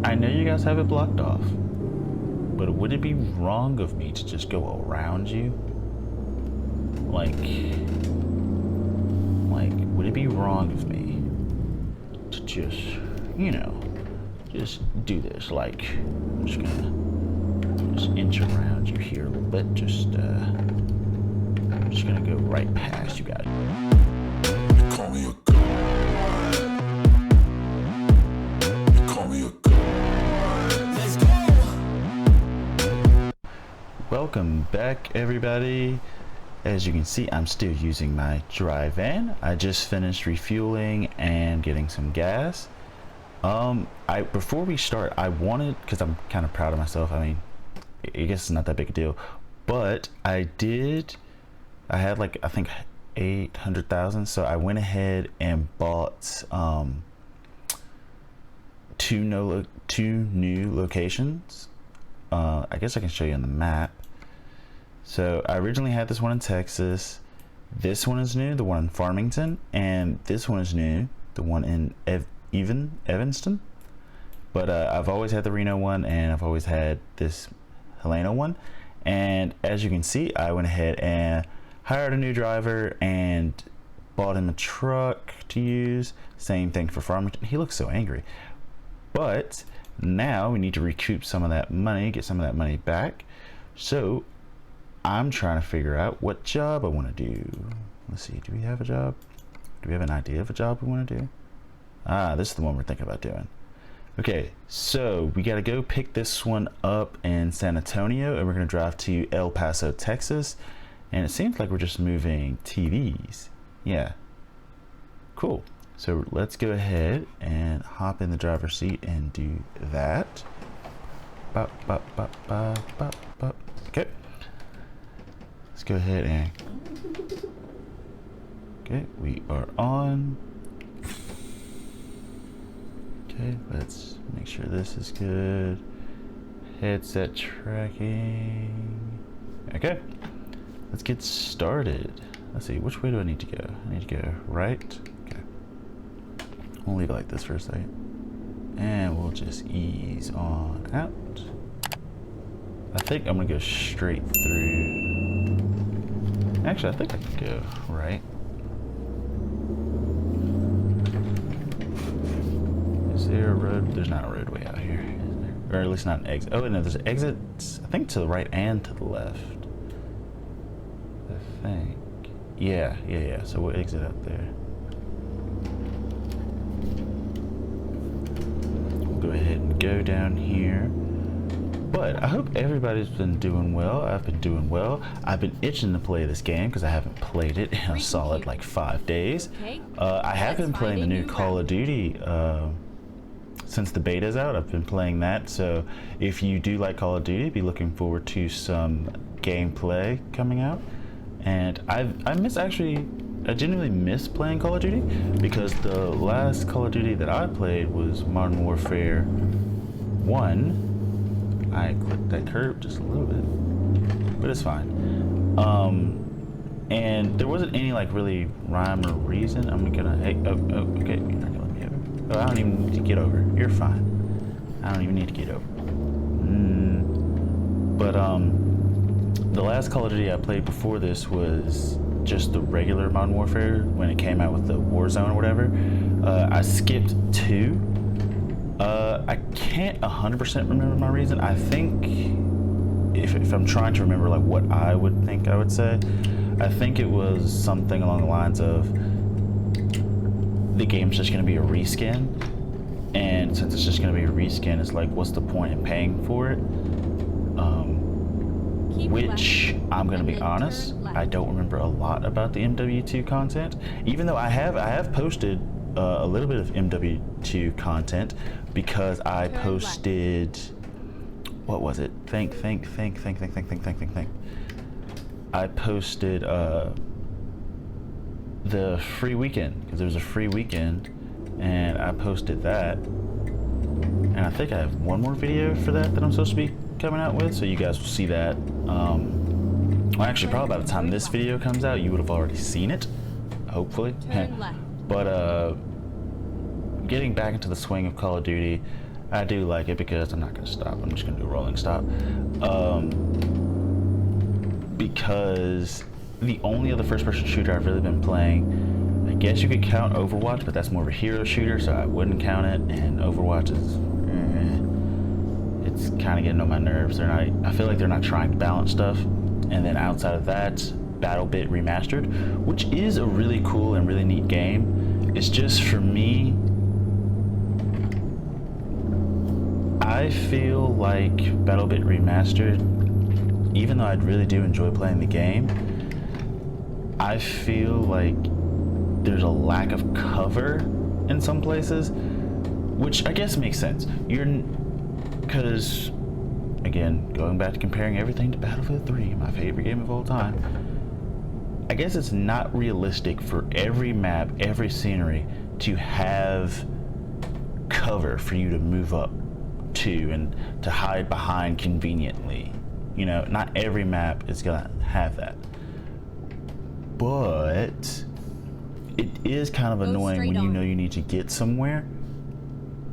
I know you guys have it blocked off, but would it be wrong of me to just go around you? Like, would it be wrong of me to just, just do this? Like, I'm just gonna just inch around you here a little bit. I'm just gonna go right past you guys. You call me a god. You call me a god. Let's go. Welcome back, everybody. As you can see, I'm still using my dry van. I just finished refueling and getting some gas. Before we start, I wanted, because I'm kind of proud of myself. I mean, I guess it's not that big a deal, but I had like, I think 800,000. So I went ahead and bought two new locations. I guess I can show you on the map. So I originally had this one in Texas. This one is new, the one in Farmington, and this one is new, the one in Evanston. But I've always had the Reno one, and I've always had this Helena one. And as you can see, I went ahead and hired a new driver and bought him a truck to use. Same thing for Farmington. He looks so angry. But now we need to recoup some of that money, get some of that money back. So I'm trying to figure out what job I want to do. Let's see, do we have a job? Do we have an idea of a job we want to do? This is the one we're thinking about doing. Okay, so we got to go pick this one up in San Antonio, and we're going to drive to El Paso, Texas. And it seems like we're just moving TVs. Yeah, cool. So let's go ahead and hop in the driver's seat and do that. Okay. Let's go ahead and, okay, we are on. Okay, let's make sure this is good. Headset tracking. Okay, let's get started. Let's see, which way do I need to go? I need to go right. Okay, we'll leave it like this for a second. And we'll just ease on out. I think I'm gonna go straight through. Actually, I think I can go right. Is there a road? There's not a roadway out here, is there? Or at least not an exit. Oh, no, there's exits, I think, to the right and to the left. I think. Yeah. So we'll exit out there. We'll go ahead and go down here. But I hope everybody's been doing well. I've been doing well. I've been itching to play this game because I haven't played it in a solid like 5 days. I have been playing the new Call of Duty since the beta's out. I've been playing that. So if you do like Call of Duty, be looking forward to some gameplay coming out. And I genuinely miss playing Call of Duty because the last Call of Duty that I played was Modern Warfare 1. I clipped that curve just a little bit, but it's fine. And there wasn't any like really rhyme or reason. I'm gonna, hey, okay, you're not gonna let me over. Oh, I don't even need to get over. You're fine. I don't even need to get over. But the last Call of Duty I played before this was just the regular Modern Warfare when it came out with the Warzone or whatever. I skipped 2. I can't 100% remember my reason. I think if I'm trying to remember like what I would think I would say, I think it was something along the lines of the game's just going to be a reskin, and since it's just going to be a reskin, it's like, what's the point in paying for it? Which, I'm going to be honest, I don't remember a lot about the MW2 content, even though I have posted a little bit of MW2 content because I posted, what was it? Think. I posted the free weekend, because there was a free weekend, and I posted that, and I think I have one more video for that I'm supposed to be coming out with, so you guys will see that. Well, actually, probably by the time this video comes out, you would have already seen it, hopefully. But getting back into the swing of Call of Duty, I do like it because I'm not gonna stop. I'm just gonna do a rolling stop. Because the only other first-person shooter I've really been playing, I guess you could count Overwatch, but that's more of a hero shooter, so I wouldn't count it. And Overwatch is, it's kind of getting on my nerves. I feel like they're not trying to balance stuff. And then outside of that, BattleBit Remastered, which is a really cool and really neat game. It's just, for me, I feel like BattleBit Remastered, even though I really do enjoy playing the game, I feel like there's a lack of cover in some places, which I guess makes sense. Because, again, going back to comparing everything to Battlefield 3, my favorite game of all time, I guess it's not realistic for every map, every scenery to have cover for you to move up to and to hide behind conveniently. You know, not every map is gonna have that. But it is kind of annoying when you know you need to get somewhere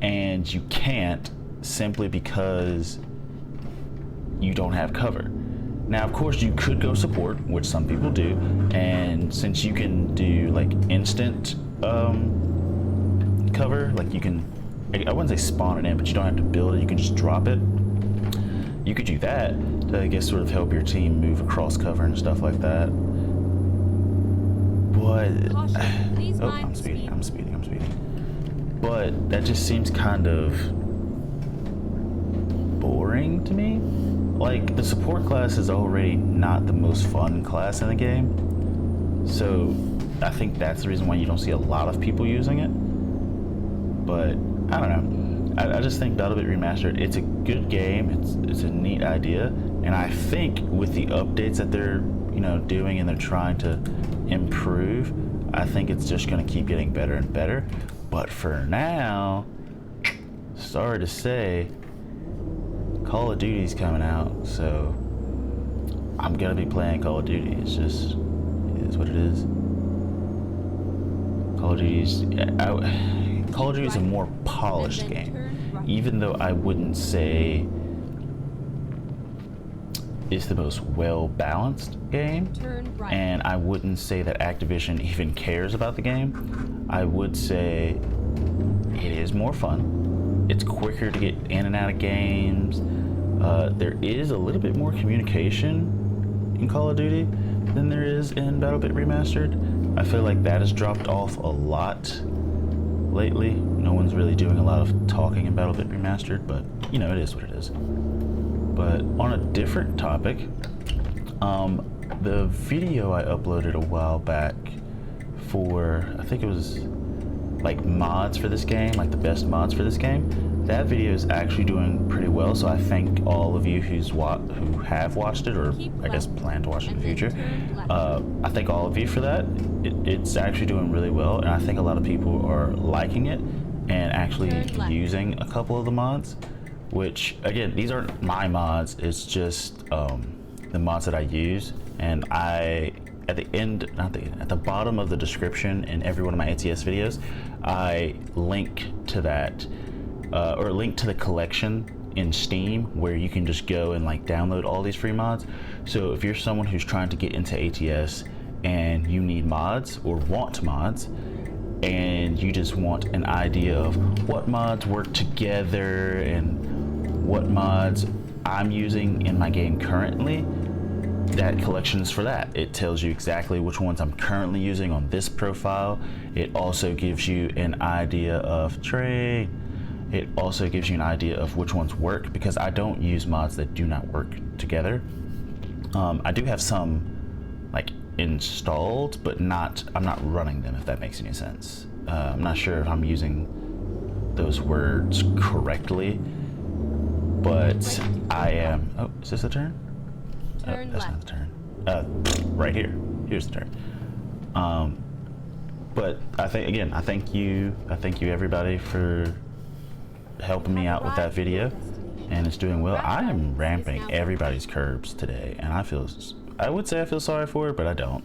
and you can't, simply because you don't have cover. Now, of course, you could go support, which some people do, and since you can do like instant cover, like you can, I wouldn't say spawn it in, but you don't have to build it, you can just drop it. You could do that to, I guess, sort of help your team move across cover and stuff like that. But oh, I'm speeding. But that just seems kind of boring to me. Like, the support class is already not the most fun class in the game, so I think that's the reason why you don't see a lot of people using it. But I don't know. I just think BattleBit Remastered, it's a good game. It's a neat idea, and I think with the updates that they're doing and they're trying to improve, I think it's just going to keep getting better and better. But for now, sorry to say, Call of Duty's coming out, so I'm gonna be playing Call of Duty. It is what it is. Call of Duty is a more polished game, even though I wouldn't say it's the most well-balanced game, and I wouldn't say that Activision even cares about the game. I would say it is more fun. It's quicker to get in and out of games. There is a little bit more communication in Call of Duty than there is in BattleBit Remastered. I feel like that has dropped off a lot lately. No one's really doing a lot of talking in BattleBit Remastered, but it is what it is. But on a different topic, the video I uploaded a while back for, I think it was like mods for this game, like the best mods for this game, that video is actually doing pretty well, so I thank all of you who have watched it, or I guess plan to watch it in the future. I thank all of you for that. It's actually doing really well, and I think a lot of people are liking it and actually using a couple of the mods, which, again, these aren't my mods, it's just the mods that I use, and at the bottom of the description in every one of my ATS videos, I link to that, or link to the collection in Steam, where you can just go and like download all these free mods. So if you're someone who's trying to get into ATS and you need mods or want mods, and you just want an idea of what mods work together and what mods I'm using in my game currently, that collection is for that. It tells you exactly which ones I'm currently using on this profile. It also gives you an idea of trade. It also gives you an idea of which ones work, because I don't use mods that do not work together. I do have some like installed, but I'm not running them, if that makes any sense. I'm not sure if I'm using those words correctly, but I am. Oh, is this the turn? Turn that's left. not the turn. Right here. Here's the turn. But I thank you everybody for helping me out with that video, and it's doing well. I am ramping everybody's curbs today, and I would say I feel sorry for it, but I don't.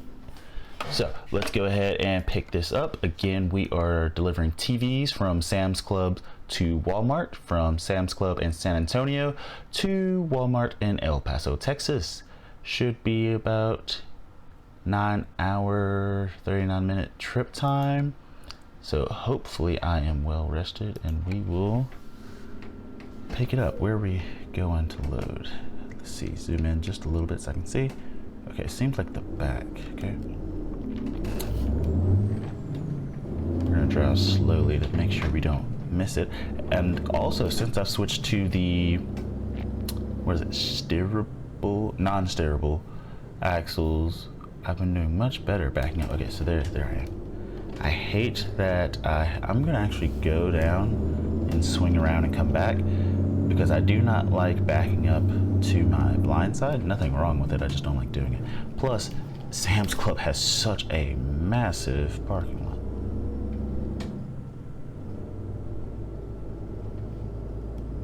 So let's go ahead and pick this up. Again, we are delivering TVs from Sam's Club to Walmart, from Sam's Club in San Antonio to Walmart in El Paso, Texas. Should be about 9-hour, 39-minute trip time. So hopefully I am well rested and we will pick it up. Where are we going to load? Let's see, zoom in just a little bit so I can see. Okay, seems like the back, okay. We're gonna drive slowly to make sure we don't miss it. And also, since I've switched to the, what is it, steerable, non-steerable axles, I've been doing much better backing up. Okay, so there I am. I hate that I'm gonna actually go down and swing around and come back because I do not like backing up to my blind side. Nothing wrong with it, I just don't like doing it. Plus, Sam's Club has such a massive parking lot.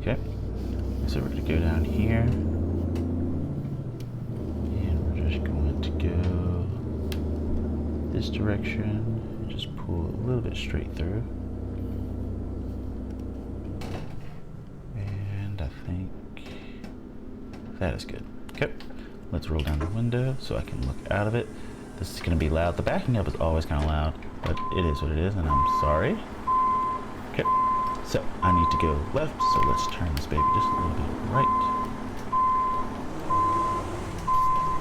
Okay, so we're gonna go down here and we're just going to go this direction, just pull a little bit straight through. And I think that is good. Okay, let's roll down the window so I can look out of it. This is gonna be loud. The backing up is always kind of loud, but it is what it is, and I'm sorry. Okay, so I need to go left, so let's turn this baby just a little bit right.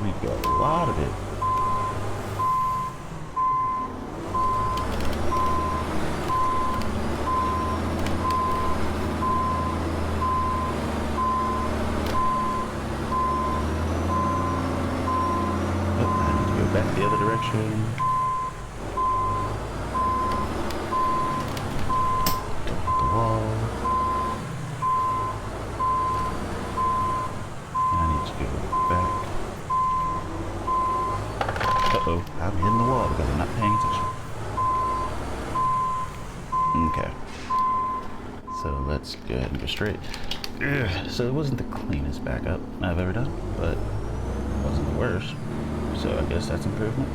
We got a lot of it. Back the other direction. Don't hit the wall. And I need to go back. Uh-oh, I'm hitting the wall because I'm not paying attention. Okay. So let's go ahead and go straight. Ugh. So it wasn't the cleanest backup I've ever done, but it wasn't the worst. So I guess that's improvement.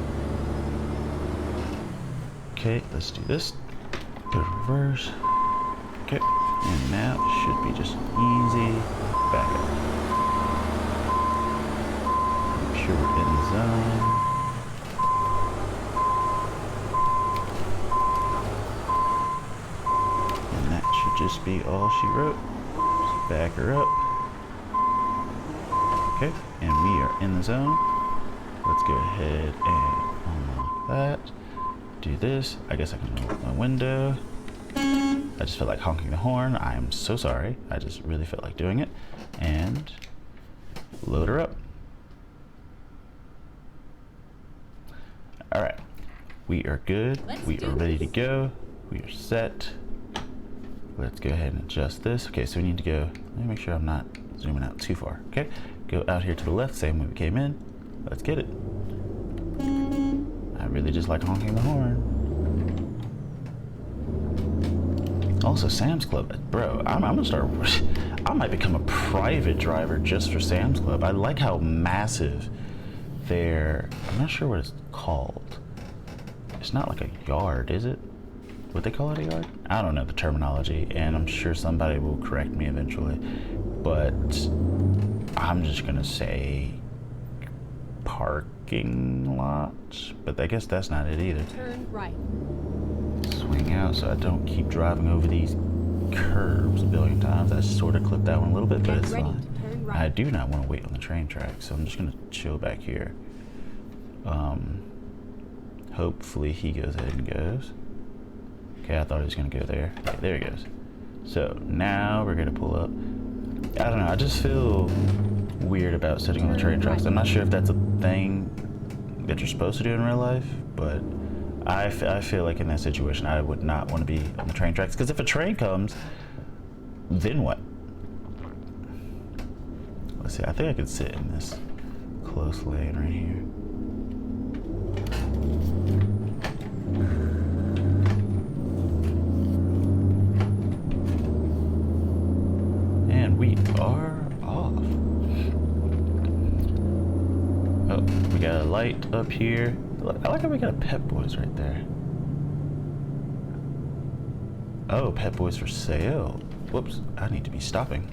Okay, let's do this. Go reverse. Okay, and now it should be just easy back up. Make sure we're in the zone. And that should just be all she wrote. Just back her up. Okay, and we are in the zone. Let's go ahead and unlock that. Do this. I guess I can roll up my window. I just felt like honking the horn. I am so sorry. I just really felt like doing it. And load her up. All right. We are good. We are ready to go. We are set. Let's go ahead and adjust this. Okay, so we need to go. Let me make sure I'm not zooming out too far. Okay, go out here to the left, same way we came in. Let's get it. I really just like honking the horn. Also, Sam's Club, bro, I'm gonna start, I might become a private driver just for Sam's Club. I like how massive their, I'm not sure what it's called. It's not like a yard, is it? Would they call it a yard? I don't know the terminology, and I'm sure somebody will correct me eventually, but I'm just gonna say parking lot, but I guess that's not it either. Turn right. Swing out so I don't keep driving over these curbs a billion times. I sort of clipped that one a little bit, but it's fine. Turn right. I do not want to wait on the train track, so I'm just gonna chill back here. Hopefully he goes ahead and goes. Okay, I thought he was gonna go there. Okay, there he goes. So now we're gonna pull up. I don't know, I just feel weird about sitting on the train tracks. I'm not sure if that's a thing that you're supposed to do in real life, but I feel like in that situation I would not want to be on the train tracks, because if a train comes, then what? Let's see, I think I could sit in this close lane right here. And we are off. Oh, we got a light up here. Look, I like how we got a Pep Boys right there. Oh, Pep Boys for sale. Whoops, I need to be stopping.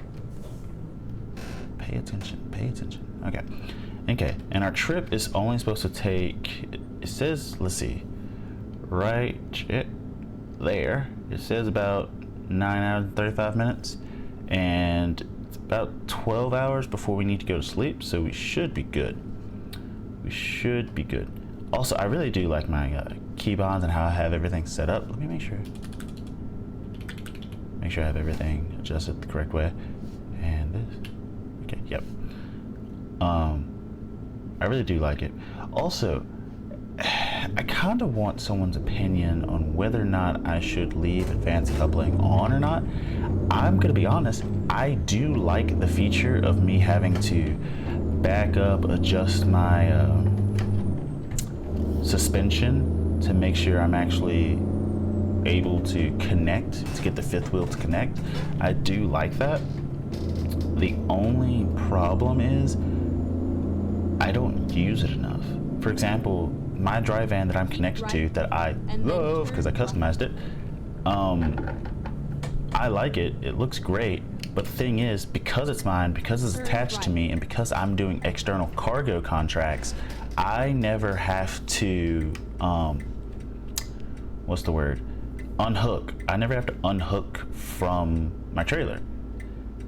Pay attention, pay attention. Okay. Okay, and our trip is only supposed to take, it says, let's see, right there. It says about 9 hours and 35 minutes. And it's about 12 hours before we need to go to sleep, so we should be good. We should be good. Also, I really do like my keybinds and how I have everything set up. Let me make sure I have everything adjusted the correct way. And this, okay, yep. I really do like it. Also, I kind of want someone's opinion on whether or not I should leave advanced coupling on or not. I'm gonna be honest, I do like the feature of me having to back up, adjust my suspension to make sure I'm actually able to connect, to get the fifth wheel to connect. I do like that. The only problem is I don't use it enough. For example, my dry van that I'm connected to that I love because I customized it, I like it, it looks great, but the thing is, because it's mine, because it's attached to me, and because I'm doing external cargo contracts, I never have to, what's the word? Unhook. I never have to unhook from my trailer.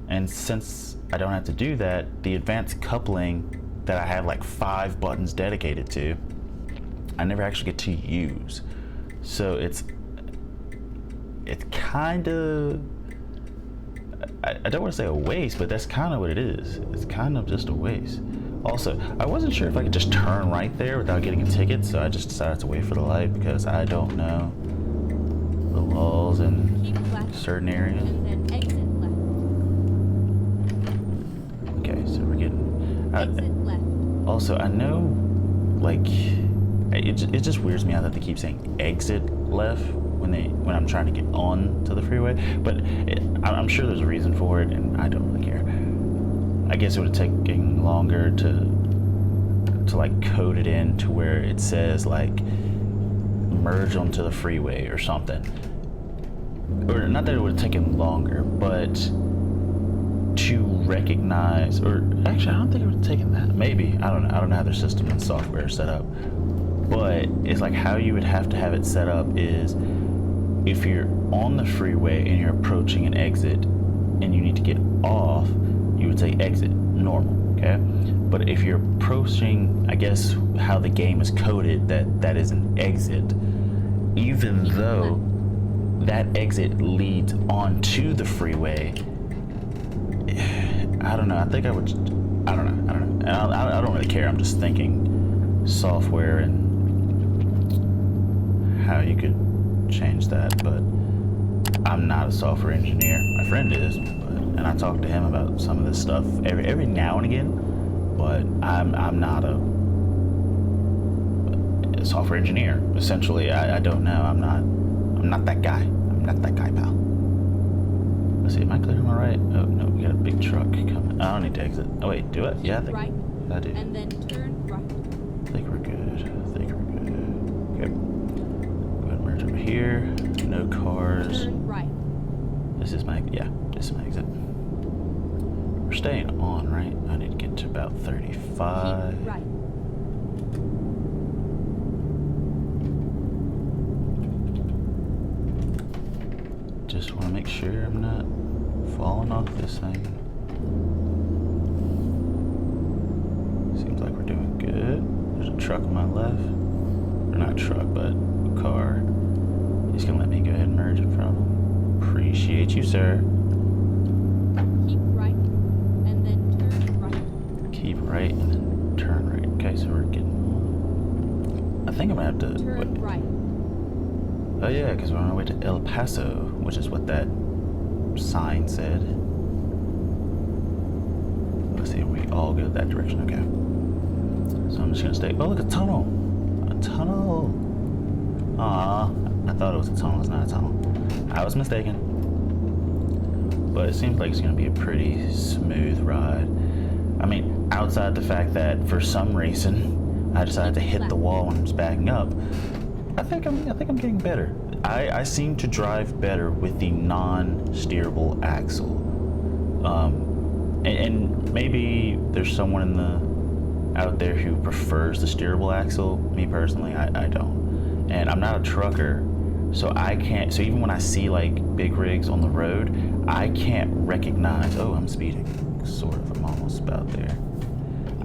And since I don't have to do that, the advanced coupling that I have like 5 buttons dedicated to, I never actually get to use. So it's kind of, I don't want to say a waste, but that's kind of what it is. It's kind of just a waste. Also, I wasn't sure if I could just turn right there without getting a ticket, so I just decided to wait for the light because I don't know the laws in certain areas. And then exit left. Okay, so we're getting... Exit left. Also, I know, like, it just weirds me out that they keep saying exit left when I'm trying to get on to the freeway, but I'm sure there's a reason for it, and I don't really care. I guess it would have taken longer to like code it in to where it says like merge onto the freeway or something. Or not that it would have taken longer, but to recognize, or actually I don't think it would have taken that. Maybe, I don't know how their system and software is set up. But it's like how you would have to have it set up is if you're on the freeway and you're approaching an exit and you need to get off, you would say exit, normal, okay? But if you're approaching, I guess how the game is coded, that is an exit, even though that exit leads onto the freeway, I don't know, I think I would, I don't know. I don't really care, I'm just thinking software and how you could change that, but I'm not a software engineer. My friend is, and I talk to him about some of this stuff every now and again, but I'm not a software engineer. Essentially, I don't know. I'm not that guy. I'm not that guy, pal. Let's see, am I clear on my right? Oh no, we got a big truck coming. I don't need to exit. Oh wait, do it? Yeah, I think Right. I do. And then turn right. I think we're good. Okay. Go ahead and merge over here. No cars. Turn right. This is my exit. We're staying on, right? I need to get to about 35. Keep right. Just want to make sure I'm not falling off this thing. Seems like we're doing good. There's a truck on my left. Or not truck, but a car. He's gonna let me go ahead and merge in front of him. Appreciate you, sir. Keep right. And then turn right. Keep right and then turn right. Okay, so we're getting... I think I'm gonna have to... Turn wait. right. Oh yeah, because we're on our way to El Paso, which is what that sign said. Let's see, we all go that direction, okay. So I'm just gonna stay, oh look, a tunnel! A tunnel! Aww, I thought it was a tunnel, it's not a tunnel. I was mistaken. But it seems like it's gonna be a pretty smooth ride. I mean, outside the fact that for some reason, I decided to hit the wall when I was backing up. I think I'm getting better. I seem to drive better with the non-steerable axle. And maybe there's someone out there who prefers the steerable axle. Me personally, I don't. And I'm not a trucker, so I can't. So even when I see like big rigs on the road, I can't recognize. Oh, I'm speeding. Sort of. I'm almost about there.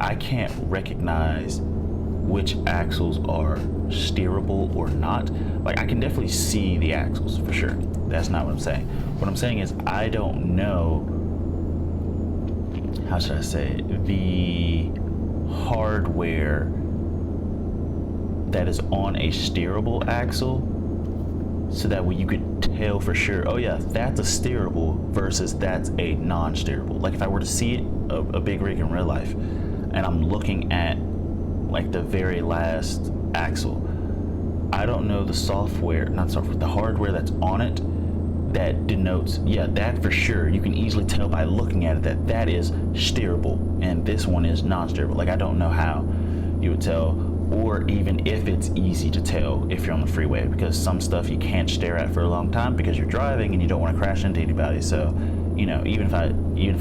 I can't recognize which axles are steerable or not. Like, I can definitely see the axles for sure. That's not what I'm saying. What I'm saying is I don't know, how should I say it, the hardware that is on a steerable axle, so that way you could tell for sure, oh yeah, that's a steerable versus that's a non-steerable. Like if I were to see it, a big rig in real life, and I'm looking at like the very last axle, I don't know the the hardware that's on it that denotes, yeah, that for sure, you can easily tell by looking at it that is steerable and this one is non-steerable. Like I don't know how you would tell, or even if it's easy to tell if you're on the freeway, because some stuff you can't stare at for a long time because you're driving and you don't want to crash into anybody. So, you know, even if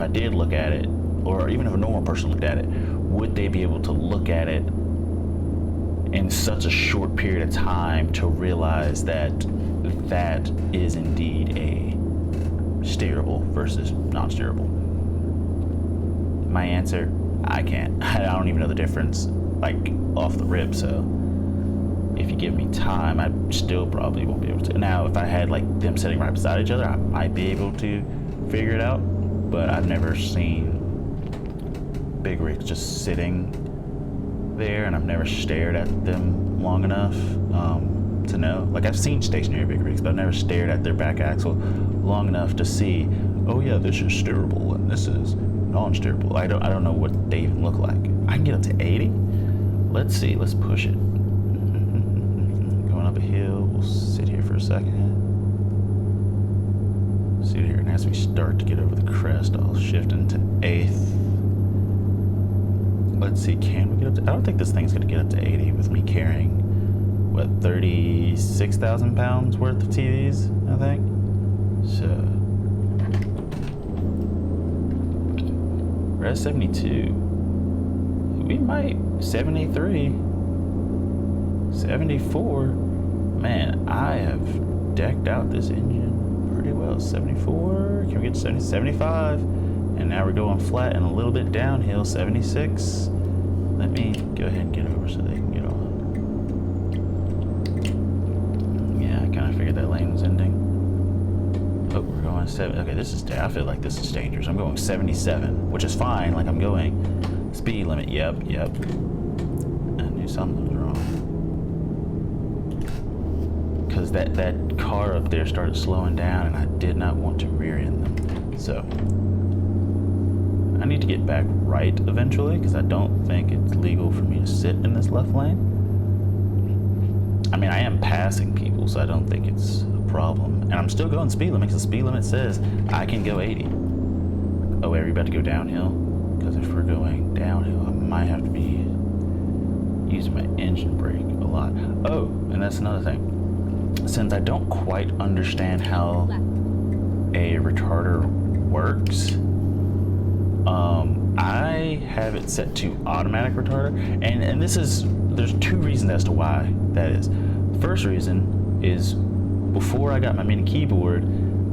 I did look at it, or even if a normal person looked at it, would they be able to look at it in such a short period of time to realize that that is indeed a steerable versus non-steerable? My answer, I can't. I don't even know the difference, like, off the rip. So if you give me time, I still probably won't be able to. Now, if I had like them sitting right beside each other, I might be able to figure it out, but I've never seen big rigs just sitting there, and I've never stared at them long enough to know. Like, I've seen stationary big rigs, but I've never stared at their back axle long enough to see, oh yeah, this is steerable and this is non-steerable. I don't know what they even look like. I can get up to 80. Let's see. Let's push it. Going up a hill. We'll sit here for a second. Sit here, and as we start to get over the crest, I'll shift into 8th. Let's see, can we get up to... I don't think this thing's going to get up to 80 with me carrying, what, 36,000 pounds worth of TVs, I think? So... we're at 72. We might... 73. 74. Man, I have decked out this engine pretty well. 74. Can we get to 70? 75. And now we're going flat and a little bit downhill. 76. Let me go ahead and get over so they can get on. Yeah, I kind of figured that lane was ending. Oh, we're going 7. Okay, this is... I feel like this is dangerous. I'm going 77, which is fine. Like, I'm going speed limit. Yep. I knew something was wrong. Because that car up there started slowing down, and I did not want to rear end them. So... I need to get back right eventually, because I don't think it's legal for me to sit in this left lane. I mean, I am passing people, so I don't think it's a problem. And I'm still going speed limit, because the speed limit says I can go 80. Oh, wait, are we about to go downhill? Because if we're going downhill, I might have to be using my engine brake a lot. Oh, and that's another thing. Since I don't quite understand how a retarder works, I have it set to automatic retarder, and there's 2 reasons as to why that is. The first reason is, before I got my mini keyboard,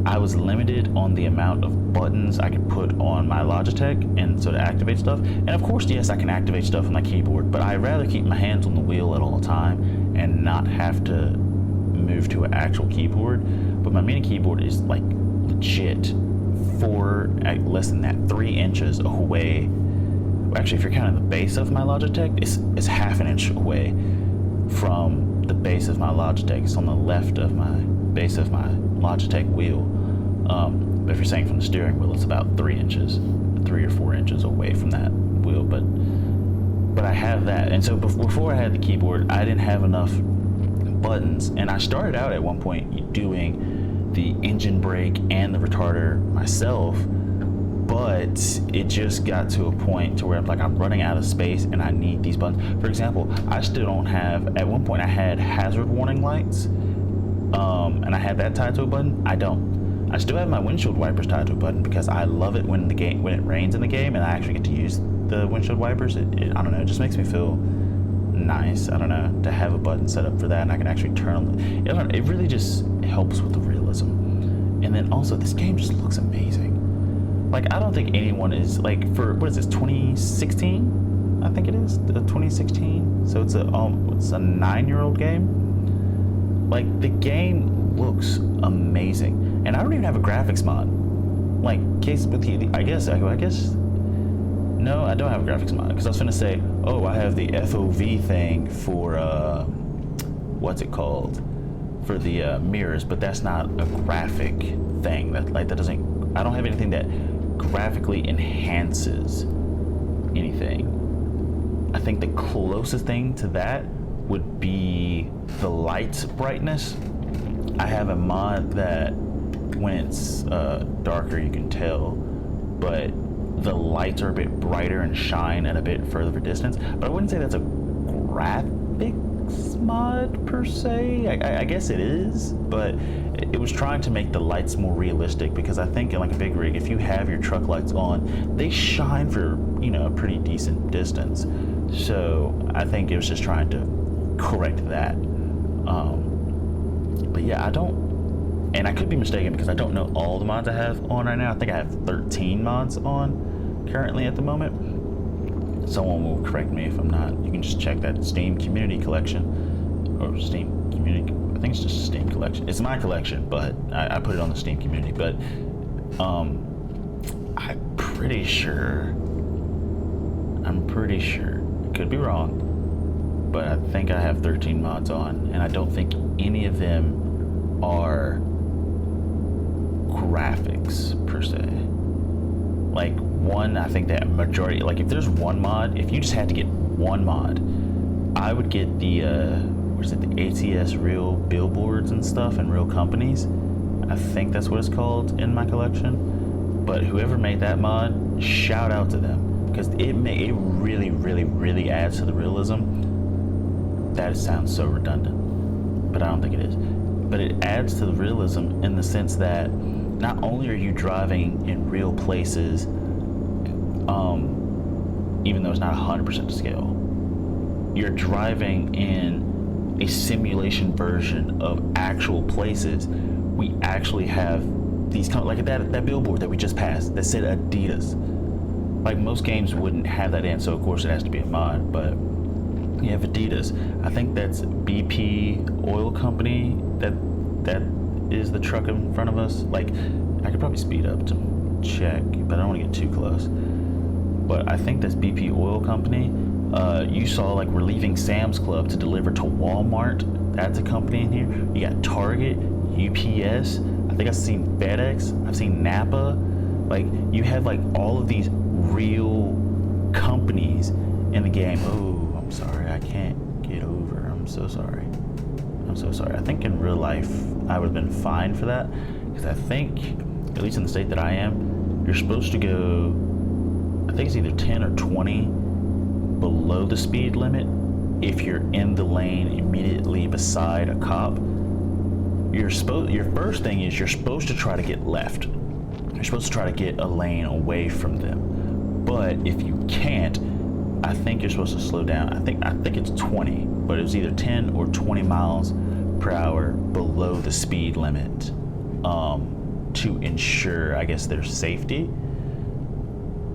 I was limited on the amount of buttons I could put on my Logitech, and so to activate stuff. And of course, yes, I can activate stuff on my keyboard, but I'd rather keep my hands on the wheel at all time and not have to move to an actual keyboard. But my mini keyboard is like legit less than that, 3 inches away. Actually, if you're counting the base of my Logitech, it's half an inch away from the base of my Logitech. It's on the left of my base of my Logitech wheel. But if you're saying from the steering wheel, it's about 3 inches, 3 or 4 inches away from that wheel. But I have that, and so before I had the keyboard, I didn't have enough buttons, and I started out at one point doing the engine brake and the retarder myself, but but it just got to a point to where I'm running out of space and I need these buttons. For example, I still don't have, at one point I had hazard warning lights, and I had that tied to a button. I don't. I still have my windshield wipers tied to a button because I love it when it rains in the game and I actually get to use the windshield wipers. I don't know, it just makes me feel nice, I don't know, to have a button set up for that and I can actually turn them. It really just helps with the realism. And then also, this game just looks amazing. Like, I don't think anyone is, like, for, what is this, 2016? I think it is, 2016. So it's a 9-year-old game. Like, the game looks amazing. And I don't even have a graphics mod. Like, case with you, I guess, no, I don't have a graphics mod. Because I was gonna say, oh, I have the FOV thing for, what's it called? For the mirrors, but that's not a graphic thing. That doesn't, I don't have anything that graphically enhances anything. I think the closest thing to that would be the light brightness. I have a mod that when it's darker you can tell, but the lights are a bit brighter and shine at a bit further distance. But I wouldn't say that's a graphics mod per se. I guess it is, but it was trying to make the lights more realistic because I think in like a big rig, if you have your truck lights on, they shine for, you know, a pretty decent distance. So I think it was just trying to correct that. But yeah, I don't, and I could be mistaken because I don't know all the mods I have on right now. I think I have 13 mods on currently at the moment. Someone will correct me if I'm not. You can just check that Steam Community Collection, or Steam Community, I think it's just Steam Collection. It's my collection, but I put it on the Steam Community. But I'm pretty sure, I could be wrong, but I think I have 13 mods on, and I don't think any of them are graphics per se. Like one, I think that majority, like if there's one mod, if you just had to get one mod, I would get the the ATS Real Billboards and stuff and Real Companies. I think that's what it's called in my collection. But whoever made that mod, shout out to them, because it really, really, really adds to the realism. That sounds so redundant, but I don't think it is. But it adds to the realism in the sense that not only are you driving in real places, even though it's not 100% to scale, you're driving in a simulation version of actual places. We actually have these, like that billboard that we just passed that said Adidas. Like most games wouldn't have that in, so of course it has to be a mod, but you have Adidas. I think that's BP Oil Company that is the truck in front of us. Like, I could probably speed up to check, but I don't want to get too close. But I think that's BP Oil Company. You saw like we're leaving Sam's Club to deliver to Walmart. That's a company in here. You got Target, UPS. I think I've seen FedEx. I've seen Napa. Like, you have like all of these real companies in the game. Oh, I'm sorry, I can't get over. I'm so sorry. I think in real life I would have been fine for that, because I think, at least in the state that I am, you're supposed to go, I think it's either 10 or 20 below the speed limit if you're in the lane immediately beside a cop. Your first thing is you're supposed to try to get left. You're supposed to try to get a lane away from them. But if you can't, I think you're supposed to slow down. I think it's 20, but it was either 10 or 20 miles per hour below the speed limit, to ensure, I guess, their safety.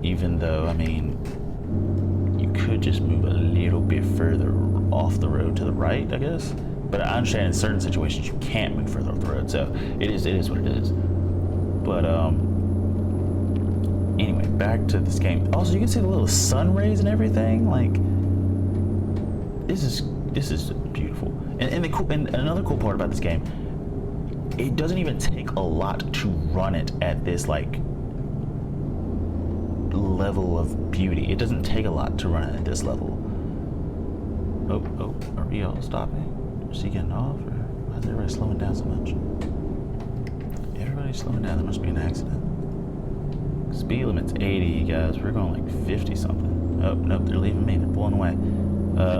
Even though, I mean, you could just move a little bit further off the road to the right, I guess. But I understand in certain situations you can't move further off the road, so it is what it is. But anyway, back to this game. Also, you can see the little sun rays and everything. Like, this is beautiful. And another cool part about this game, it doesn't even take a lot to run it at this like level of beauty. It doesn't take a lot to run it at this level. Oh, are we all stopping? Is he getting off, or why is everybody slowing down so much? Everybody's slowing down. There must be an accident. Speed limit's 80, you guys. We're going like 50 something. Oh, nope, they're leaving me. They're pulling away.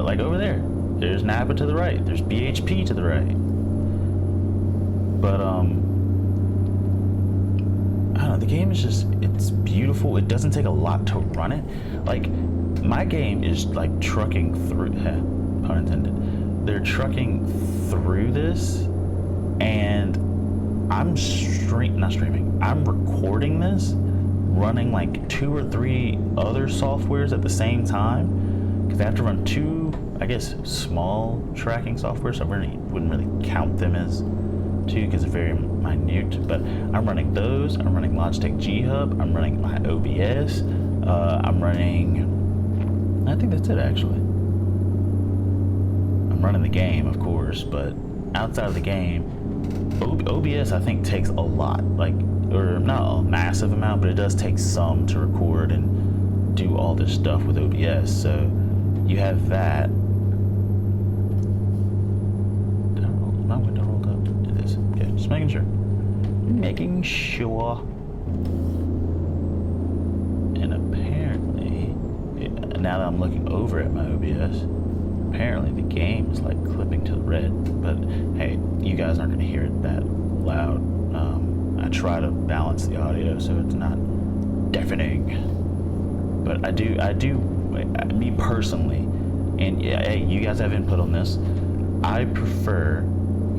Like over there. There's Napa to the right. There's BHP to the right. But, I don't know, the game is just, it's beautiful. It doesn't take a lot to run it. Like, my game is like trucking through, pun intended. They're trucking through this, and I'm not streaming, I'm recording this, running like 2 or 3 other softwares at the same time, because I have to run 2, I guess, small tracking software, so I wouldn't really count them as 2 because they're very minute, but I'm running those. I'm running Logitech G Hub. I'm running my OBS. I'm running, I think that's it actually. I'm running the game, of course, but outside of the game, OBS I think takes a lot, like, or not a massive amount, but it does take some to record and do all this stuff with OBS. So you have that. My window rolled up. It is. Okay, just making sure. Making sure. And apparently, now that I'm looking over at my OBS, apparently the game is like clipping to the red. But hey, you guys aren't going to hear it that loud. I try to balance the audio so it's not deafening. But I do, me personally, and yeah, hey, you guys have input on this. I prefer,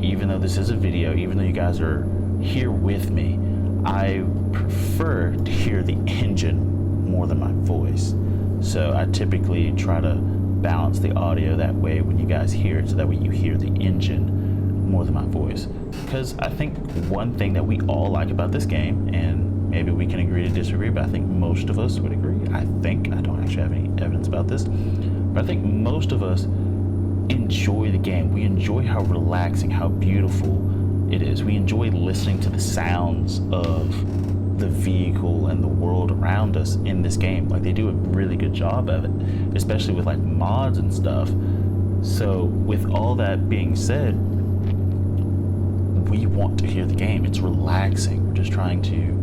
even though this is a video, even though you guys are here with me, I prefer to hear the engine more than my voice. So I typically try to balance the audio that way when you guys hear it, so that way you hear the engine more than my voice. Because I think one thing that we all like about this game, and maybe we can agree to disagree, but I think most of us would agree. I don't actually have any evidence about this, but I think most of us enjoy the game. We enjoy how relaxing, how beautiful it is. We enjoy listening to the sounds of the vehicle and the world around us in this game. Like, they do a really good job of it, especially with like mods and stuff. So with all that being said, we want to hear the game. It's relaxing. We're just trying to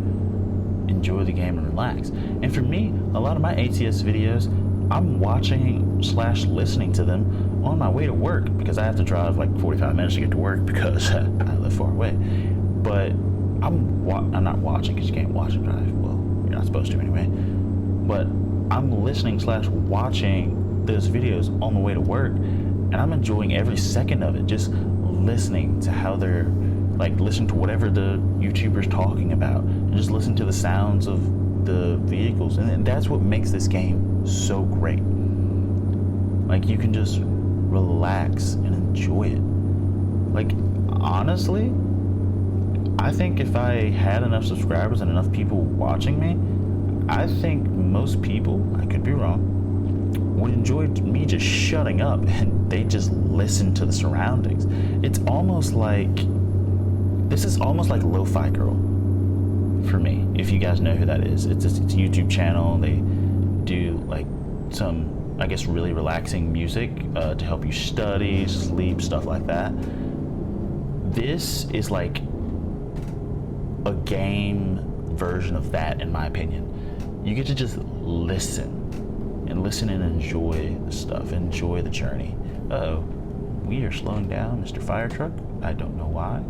enjoy the game and relax. And for me, a lot of my ATS videos, I'm watching / listening to them on my way to work, because I have to drive like 45 minutes to get to work because I live far away. But I'm not watching, because you can't watch and drive. Well, you're not supposed to anyway. But I'm listening / watching those videos on the way to work, and I'm enjoying every second of it. Just listening to how they're like, listening to whatever the YouTuber's talking about, and just listen to the sounds of the vehicles, and that's what makes this game so great. Like, you can just relax and enjoy it. Like, honestly, I think if I had enough subscribers and enough people watching me, I think most people, I could be wrong, would enjoy me just shutting up and they just listen to the surroundings. It's almost like, this is almost like Lo-Fi Girl for me, if you guys know who that is. It's a YouTube channel. They do like some, I guess, really relaxing music to help you study, sleep, stuff like that. This is like a game version of that, in my opinion. You get to just listen and enjoy the stuff, enjoy the journey. Uh-oh, we are slowing down, Mr. Fire Truck. I don't know why.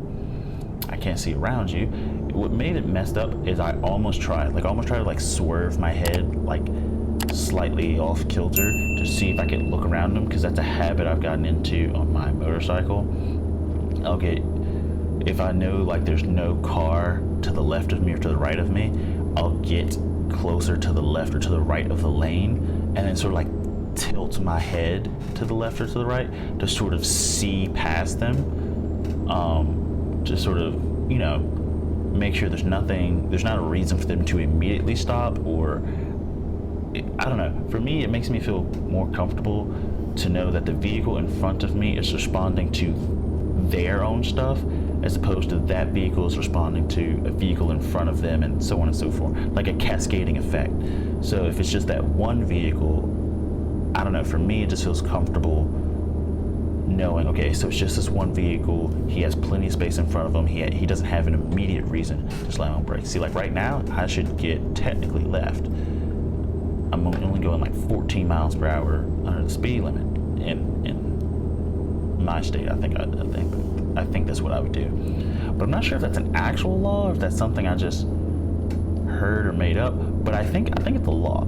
I can't see around you. What made it messed up is I almost tried to like swerve my head like slightly off kilter to see if I could look around them, because that's a habit I've gotten into on my motorcycle. If I know like there's no car to the left of me or to the right of me, I'll get closer to the left or to the right of the lane, and then sort of like tilt my head to the left or to the right to sort of see past them, to sort of, you know, make sure there's not a reason for them to immediately stop, or I don't know. For me, it makes me feel more comfortable to know that the vehicle in front of me is responding to their own stuff, as opposed to that vehicle is responding to a vehicle in front of them, and so on and so forth, like a cascading effect. So if it's just that one vehicle, I don't know, for me it just feels comfortable knowing, okay, so it's just this one vehicle. He has plenty of space in front of him. He doesn't have an immediate reason to slam on brakes. See, like right now, I should get technically left. I'm only going like 14 miles per hour under the speed limit in my state. I think that's what I would do. But I'm not sure if that's an actual law or if that's something I just heard or made up. But I think it's a law.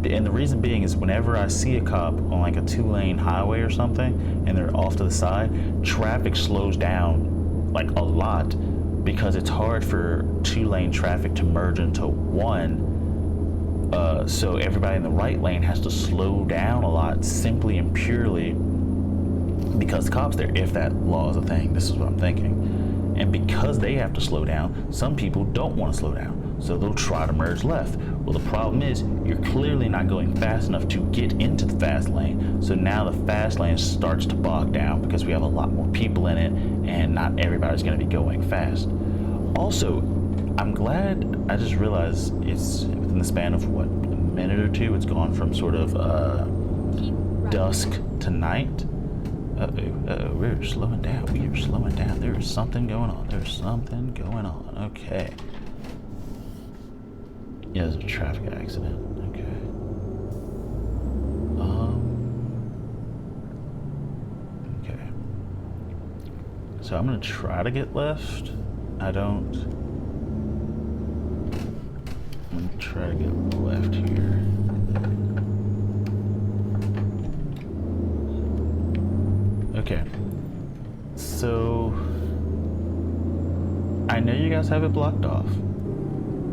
And the reason being is whenever I see a cop on like a 2-lane highway or something and they're off to the side, traffic slows down like a lot because it's hard for 2-lane traffic to merge into one. So everybody in the right lane has to slow down a lot simply and purely because the cops there, if that law is a thing. This is what I'm thinking. And because they have to slow down, some people don't want to slow down. So they'll try to merge left. Well, the problem is you're clearly not going fast enough to get into the fast lane. So now the fast lane starts to bog down because we have a lot more people in it and not everybody's going to be going fast. Also, I'm glad I just realized it's within the span of what, a minute or two, it's gone from sort of Keep right. dusk to night. We're slowing down. We are slowing down. There's something going on. There's something going on. Okay. Yeah, there's a traffic accident. Okay. Okay. So I'm gonna try to get left. I'm gonna try to get left here. Okay. So I know you guys have it blocked off.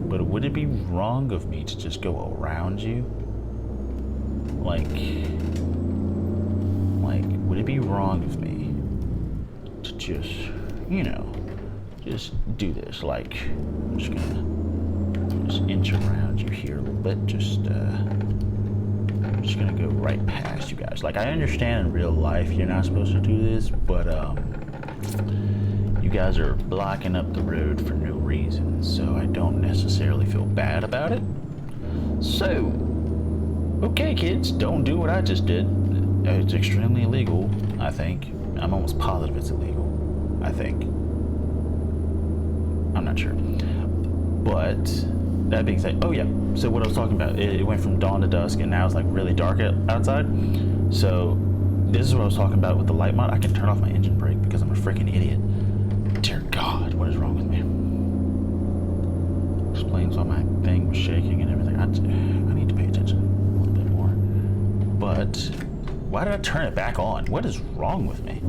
But would it be wrong of me to just go around you? Like, would it be wrong of me to just, just do this? Like, I'm just gonna just inch around you here a little bit. I'm just gonna go right past you guys. Like, I understand in real life you're not supposed to do this, but you guys are blocking up the road for no reason, so I don't necessarily feel bad about it. So, okay kids, don't do what I just did. It's extremely illegal, I think. I'm almost positive it's illegal, I think. I'm not sure. But, that being said, oh yeah, so what I was talking about, it went from dawn to dusk and now it's like really dark outside. So, this is what I was talking about with the light mod. I can turn off my engine brake because I'm a freaking idiot. Dear God, what is wrong with me? Explains why my thing was shaking and everything. I need to pay attention a little bit more. But why did I turn it back on? What is wrong with me?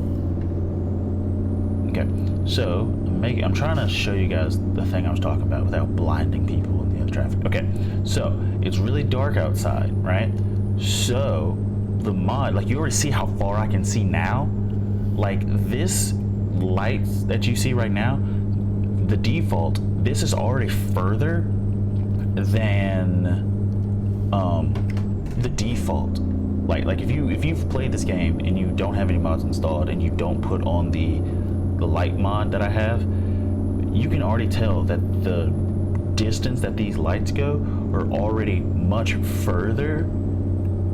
Okay, so I'm trying to show you guys the thing I was talking about without blinding people in the other traffic. Okay, so it's really dark outside, right? So the mod, like you already see how far I can see now. Like this lights that you see right now, the default, this is already further than the default. Like if you've played this game and you don't have any mods installed and you don't put on the light mod that I have, you can already tell that the distance that these lights go are already much further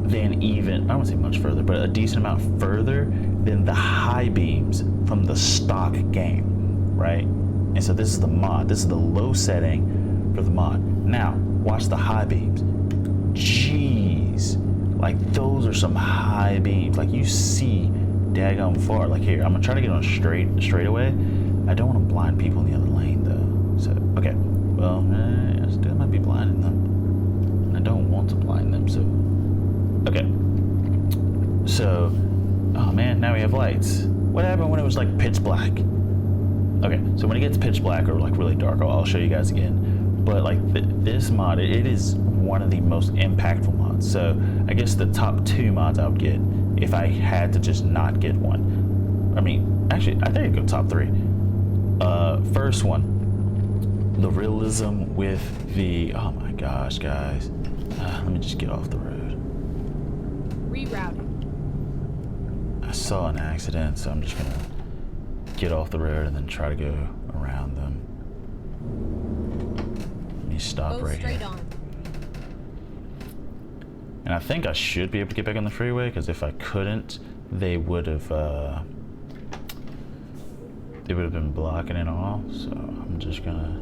than even, I don't want to say much further, but a decent amount further than the high beams from the stock game, right? And so this is the mod. This is the low setting for the mod. Now, watch the high beams. Jeez. Like, those are some high beams. Like, you see daggone far. Like, here, I'm going to try to get on straight away. I don't want to blind people in the other lane, though. So, okay. Well, I still might be blinding them. I don't want to blind them, so... Okay. So... Oh, man, now we have lights. What happened when it was, like, pitch black? Okay, so when it gets pitch black or, like, really dark, I'll show you guys again. But, like, this mod, it is one of the most impactful mods. So, I guess the top 2 mods I would get if I had to just not get one. I mean, actually, I think I'd go top 3. First one, the realism with the... Oh, my gosh, guys. Let me just get off the road. Rerouting. I saw an accident, so I'm just going to get off the road and then try to go around them. Let me stop Go right straight here. on. And I think I should be able to get back on the freeway, because if I couldn't, they would have been blocking it all. So I'm just gonna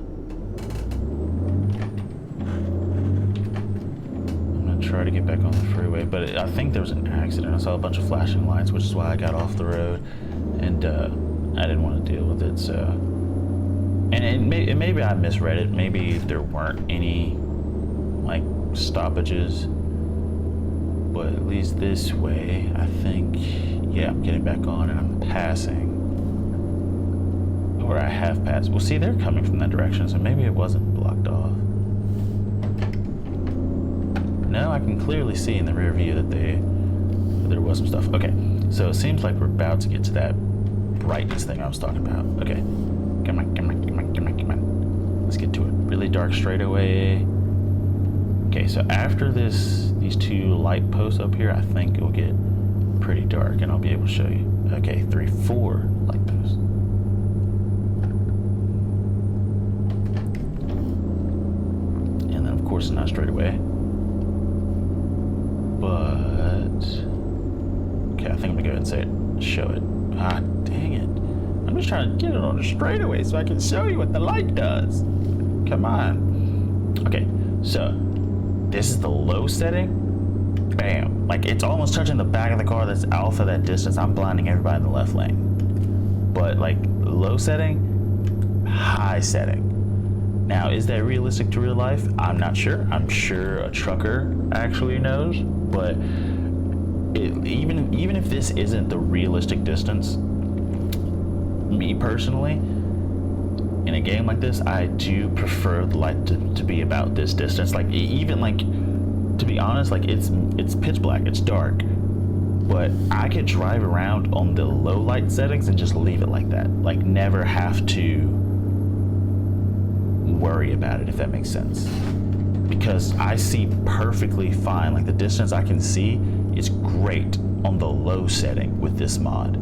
try to get back on the freeway. But I think there was an accident. I saw a bunch of flashing lights, which is why I got off the road, and I didn't want to deal with it. So, and maybe I misread it. Maybe there weren't any like stoppages, but at least this way, I think, yeah, I'm getting back on and I'm passing, or I have passed. Well, see, they're coming from that direction, so maybe it wasn't blocked off. No, I can clearly see in the rear view that there was some stuff. Okay, so it seems like we're about to get to that brightness thing I was talking about. Okay, come on, come on, come on, come on, come on. Let's get to it. Really dark straightaway. Okay, so after these two light posts up here, I think it'll get pretty dark, and I'll be able to show you. Okay, 3, 4 light posts. And then, of course, not straight away. But okay, I think I'm gonna go ahead and say it, show it. Ah, dang it! I'm just trying to get it on a straightaway so I can show you what the light does. Come on. Okay, so this is the low setting. Bam! Like it's almost touching the back of the car. That's alpha that distance. I'm blinding everybody in the left lane. But like low setting, high setting. Now, is that realistic to real life? I'm not sure. I'm sure a trucker actually knows, but even if this isn't the realistic distance, me personally, in a game like this, I do prefer the light to be about this distance. Like even like, to be honest, like it's pitch black, it's dark, but I could drive around on the low light settings and just leave it like that. Like never have to worry about it, if that makes sense, because I see perfectly fine. Like the distance I can see is great on the low setting with this mod,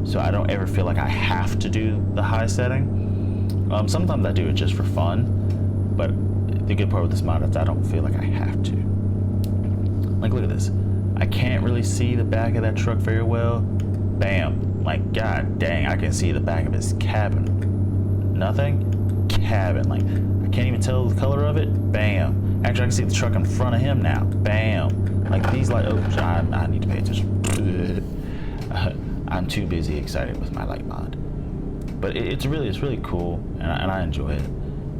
so I don't ever feel like I have to do the high setting. Sometimes I do it just for fun, but the good part with this mod is I don't feel like I have to. Like look at this, I can't really see the back of that truck very well. Bam, like god dang, I can see the back of his cabin. Nothing. Cabin, like I can't even tell the color of it. Bam. Actually, I can see the truck in front of him now. Bam. Like these light. Oh, I need to pay attention. I'm too busy excited with my light mod, but it's really cool, and I enjoy it.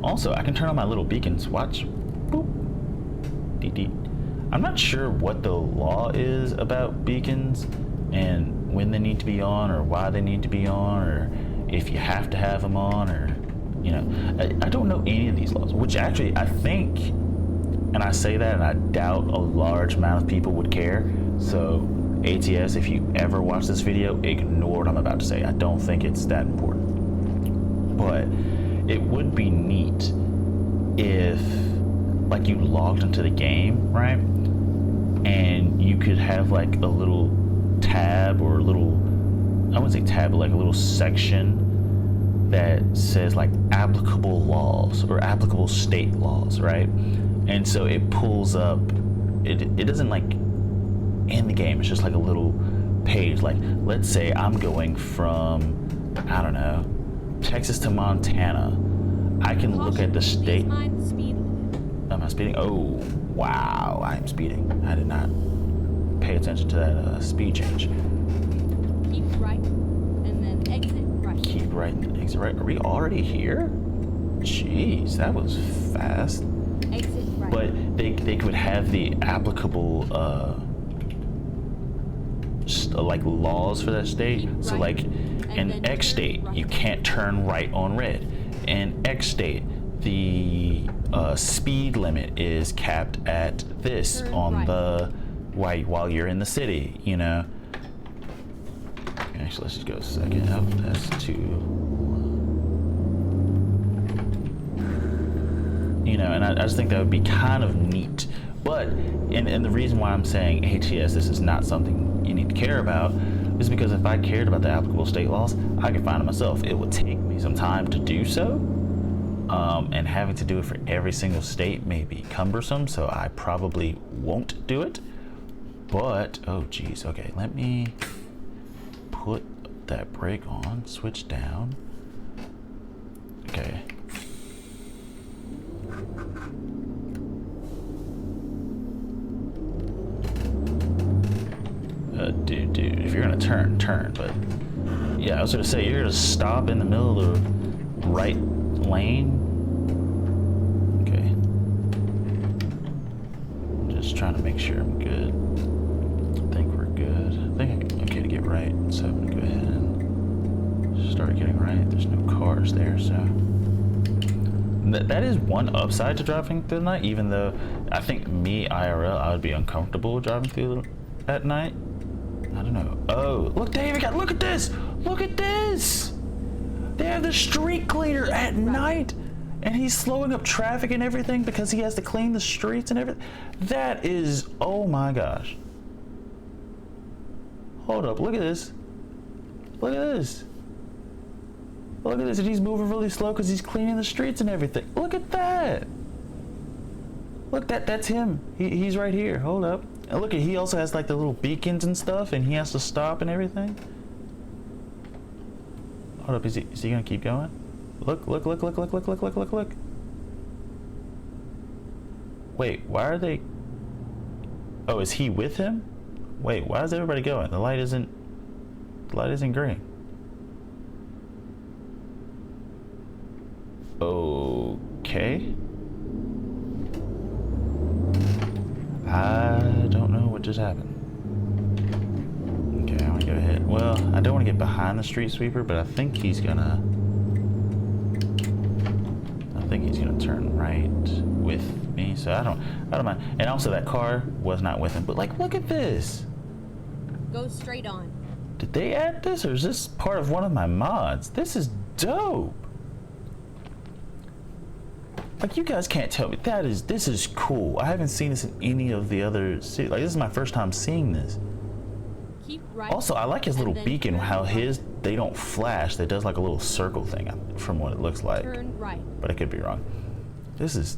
Also, I can turn on my little beacons. Watch. Boop. Deet deet. I'm not sure what the law is about beacons and when they need to be on, or why they need to be on, or if you have to have them on, or you know, I don't know any of these laws, which actually I think, and I say that and I doubt a large amount of people would care. So ATS, if you ever watch this video, ignore what I'm about to say. I don't think it's that important. But it would be neat if like you logged into the game, right? And you could have like a little tab, or a little, I wouldn't say tab, but like a little section that says like applicable laws or applicable state laws, right? And so it pulls up, it doesn't like in the game, it's just like a little page. Like let's say I'm going from, I don't know, Texas to Montana. I can look at the state. Am I speeding? Oh wow, I'm speeding. I did not pay attention to that speed change. Keep right, and then exit right. Keep right and exit right. Are we already here? Jeez, that was fast. Exit right. But they could have the applicable like laws for that state. Keep So right, like and in then X turn state, right. you can't turn right on red. In X state, the speed limit is capped at this Turn on right. the while you're in the city, you know. Actually, let's just go a second. Oh, that's too. You know, and I just think that would be kind of neat. But, and the reason why I'm saying ATS, this is not something you need to care about, is because if I cared about the applicable state laws, I could find it myself. It would take me some time to do so, and having to do it for every single state may be cumbersome, so I probably won't do it. But, oh geez, okay, let me put that brake on, switch down. Okay. Dude, if you're gonna turn, but yeah, I was gonna say, you're gonna stop in the middle of the right lane. Okay. Just trying to make sure I'm good. I think we're good. I think I'm okay to get right, so I'm gonna go ahead and start getting right. There's no cars there, so. That is one upside to driving through the night, even though I think me, IRL, I would be uncomfortable driving through at night. I don't know. Oh, look, they even got, look at this! Look at this! They have the street cleaner at night, and he's slowing up traffic and everything because he has to clean the streets and everything. That is, oh my gosh. Hold up, look at this. Look at this. Look at this, and he's moving really slow because he's cleaning the streets and everything. Look at that. Look, that's him. He's right here. Hold up. And look, he also has like the little beacons and stuff, and he has to stop and everything. Hold up, is he gonna keep going? Look. Wait, why are they? Oh, is he with him? Wait, why is everybody going? The light isn't green. Okay. I don't know what just happened. Okay, I want to go ahead. Well, I don't want to get behind the street sweeper, but I think he's gonna turn right with me. So I don't mind. And also that car was not with him. But like, look at this. Go straight on. Did they add this, or is this part of one of my mods? This is dope. Like, you guys can't tell me. This is cool. I haven't seen this in any of the other cities. Like, this is my first time seeing this. Keep right. Also, I like his little then beacon, turn how right. they don't flash. They does like a little circle thing from what it looks like. Turn right. But I could be wrong. That is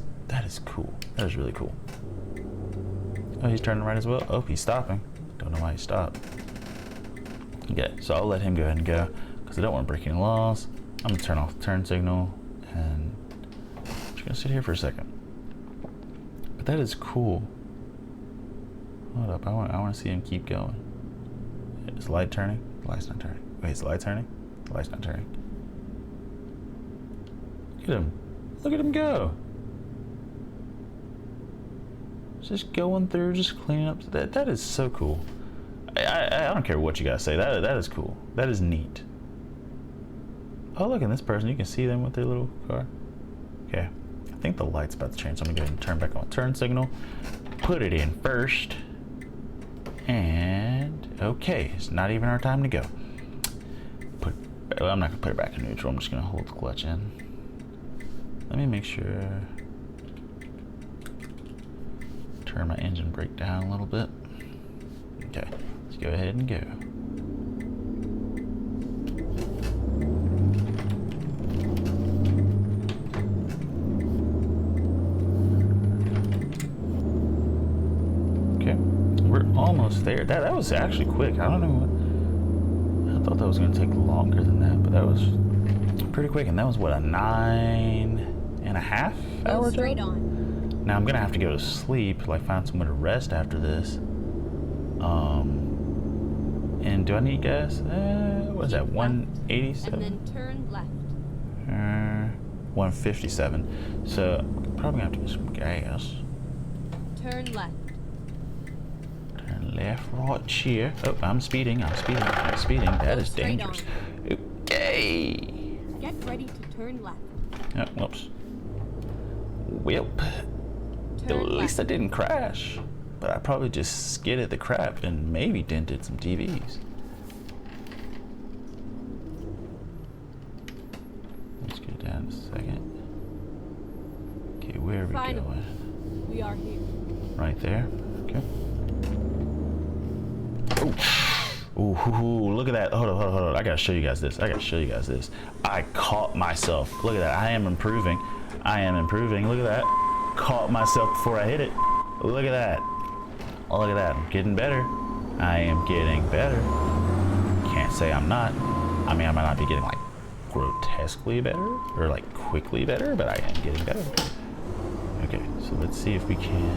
cool. That is really cool. Oh, he's turning right as well. Oh, he's stopping. Don't know why he stopped. Okay, so I'll let him go ahead and go because I don't want to break any laws. I'm gonna turn off the turn signal and I'm just gonna sit here for a second. But that is cool. Hold up, I want to see him keep going. Is the light turning? The light's not turning. Wait, is the light turning? The light's not turning. Look at him. Look at him go. Just going through, just cleaning up. That is so cool. I don't care what you guys say. That is cool. That is neat. Oh, look, and this person, you can see them with their little car. Okay, I think the light's about to change. So I'm gonna go ahead and turn back on turn signal. Put it in first. And okay, it's not even our time to go. Well, I'm not gonna put it back in neutral. I'm just gonna hold the clutch in. Let me make sure. Turn my engine brake down a little bit. Okay, let's go ahead and go. Okay, we're almost there. That was actually quick. I don't know what. I thought that was going to take longer than that, but that was pretty quick. And that was what, a 9.5 hour Go straight job? on. Now I'm gonna have to go to sleep, like find somewhere to rest after this. And do I need gas? What is that? 187. And then turn left. 157. So I'm probably gonna have to get some gas. Turn left. Turn left, right here. Oh, I'm speeding. That is straight dangerous. Okay. Get ready to turn left. Oh, whoops. Well. Turn At least I left. didn't crash, but I probably just skidded the crap and maybe dented some TVs. Let's go down a second. Okay, where are we Finally. going? We are here. Right there. Okay. Oh, ooh, look at that. Hold on. I gotta show you guys this. I caught myself. Look at that. I am improving. Look at that. Caught myself before I hit it. Look at that. Oh, look at that. I'm getting better. I am getting better. Can't say I'm not. I mean, I might not be getting like grotesquely better or like quickly better, but I am getting better. Okay, so let's see if we can.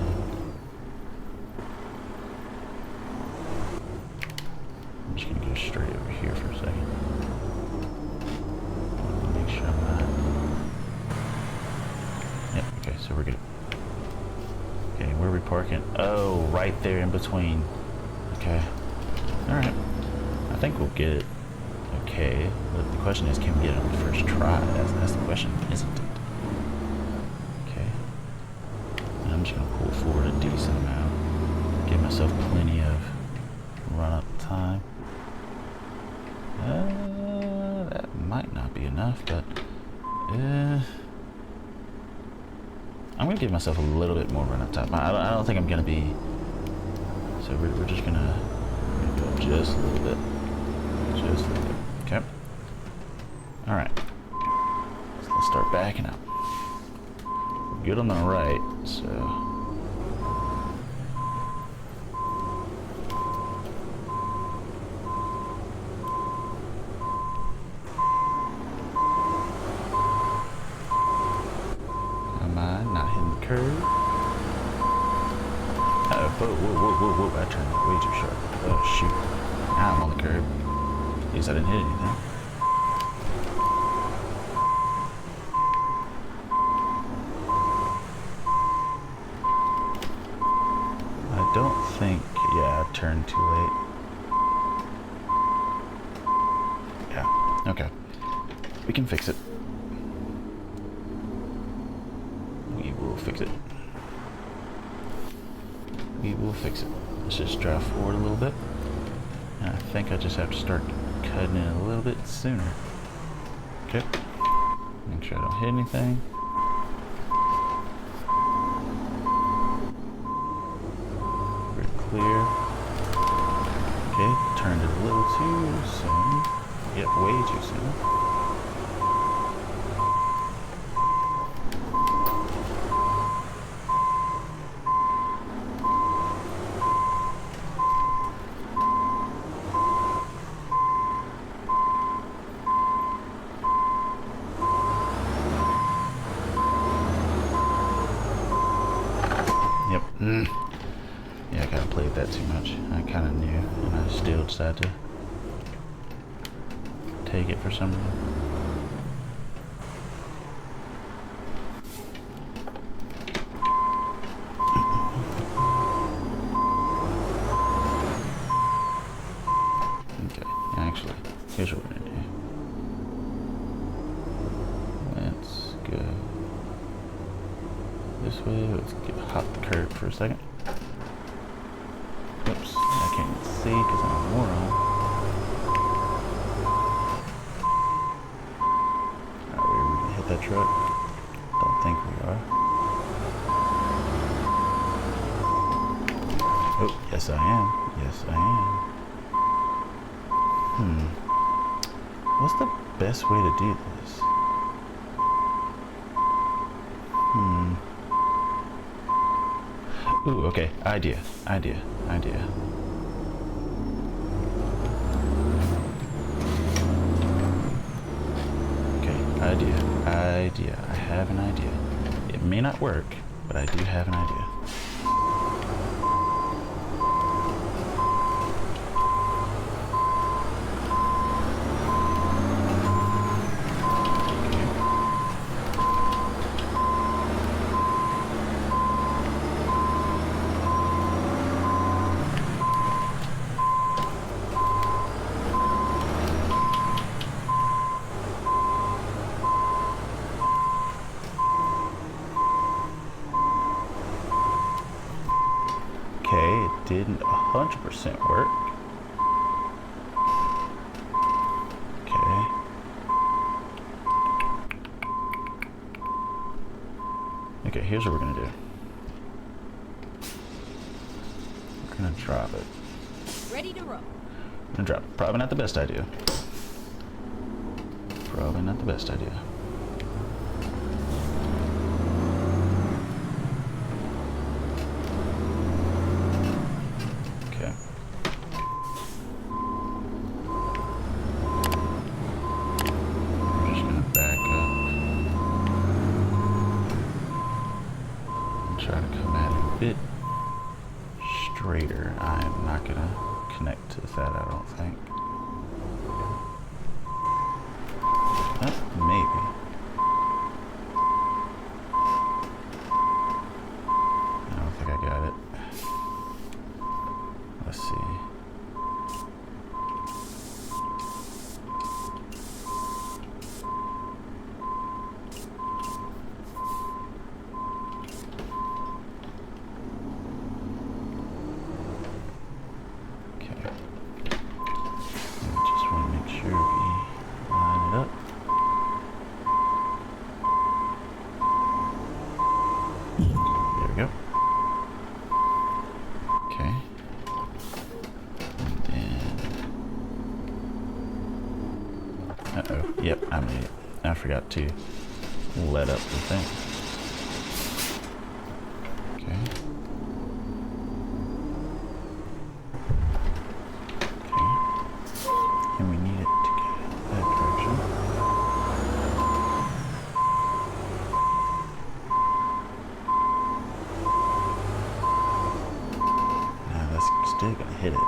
I'm just gonna go straight over here for a second. Make sure I'm not. Yep, okay, so we're good. Okay, where are we parking? Oh, right there in between. Okay. Alright. I think we'll get it. Okay. But the question is, can we get it on the first try? That's the question, isn't it? Okay. And I'm just going to pull forward a decent amount. Give myself plenty of run-up time. That might not be enough, but... I'm going to give myself a little bit more run-up time. I don't think I'm going to be... So we're just going to go up just a little bit. Just a little bit. Okay. Alright. So let's start backing up. We're good on the right, so... Am I not hitting the curve? Whoa, I turned way too sharp. Oh, shoot. Now I'm on the curb. At least I didn't hit anything. I don't think... Yeah, I turned too late. Yeah, okay. We can fix it. We will fix it. We will fix it. Let's just drive forward a little bit. And I think I just have to start cutting it a little bit sooner. Okay. Make sure I don't hit anything. We're clear. Okay, turned it a little too soon. Yep, way too soon. Yeah, I kind of played that too much. I kind of knew, and I still decided to take it for some reason. Okay, actually, here's what we're gonna do. Let's go this way. Let's hop the curb for a second. Oops, I can't see because I'm a moron. Alright, we're gonna hit that truck. Don't think we are. Oh, yes I am. Yes I am. What's the best way to do this? Ooh, okay. Idea. Okay, idea. I have an idea. It may not work, but I do have an idea. Okay, it didn't 100% work. Okay. Okay, here's what we're gonna do. We're gonna drop it. Ready to roll. I'm gonna drop it. Probably not the best idea. Probably not the best idea. trader. I'm not gonna connect to that, I don't think. Maybe. I don't think I got it. Let's see. Okay. I just want to make sure we line it up. There we go. Okay. And uh-oh. Yep, I made it. I forgot to let up the thing. Okay. Okay. And we need it to go that direction. Now that's still gonna hit it.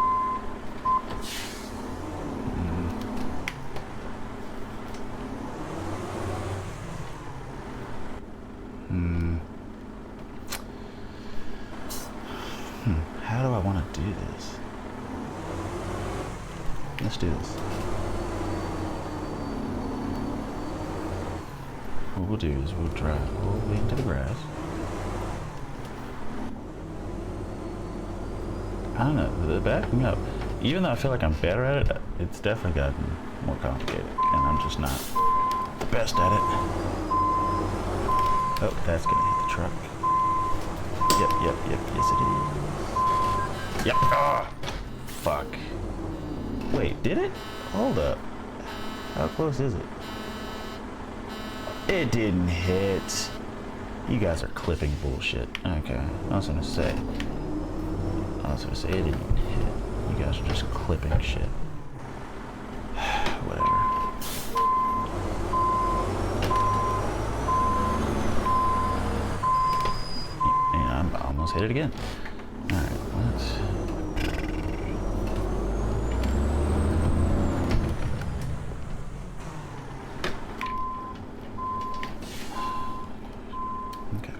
How do I want to do this? Let's do this. What we'll do is we'll drive all the way into the grass. I don't know, the backing up, even though I feel like I'm better at it, it's definitely gotten more complicated, and I'm just not the best at it. Oh, that's gonna hit the truck. Yep, yes it is. Yep, ah, fuck. Wait, did it? Hold up. How close is it? It didn't hit. You guys are clipping bullshit. Okay, I was gonna say it didn't hit. You guys are just clipping shit. Whatever. And I almost hit it again. Alright, let's... Okay.